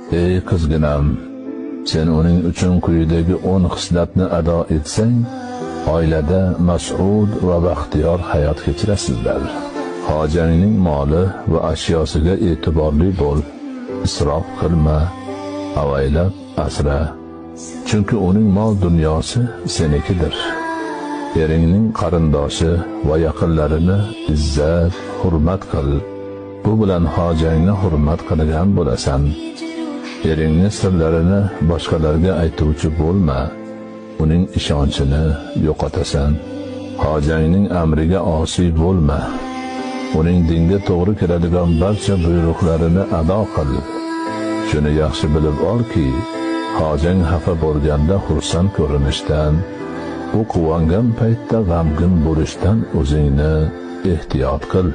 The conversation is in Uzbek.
Ey qizginam, sen uning uchun quyidagi 10 xislatni ado etsang, oilada mas'ud va baxtiyor hayot kechirasizlar. Hojangning moli va ashyosiga e'tiborli bo'l. Isrof qilma, avaylab asra. Chunki uning mol dunyosi senikidir. Eringning qarindoshi va yaqinlarini izzat, hurmat qil. Bu bilan hojangni hurmat qilgan bo'lasan. Eringning sirlarini boshqalarga aytuvchi bo'lma. Uning ishonchini yo'qotasan. Hojangning amriga osiy bo'lma. Uning dinga to'g'ri keladigan barcha buyruqlarini ado qil. Shuni yaxshi bilib olki, hojang xafa bo'lganda xursand ko'rinishdan, u quvongan paytda g'amgin bo'lishdan o'zingni ehtiyot qil.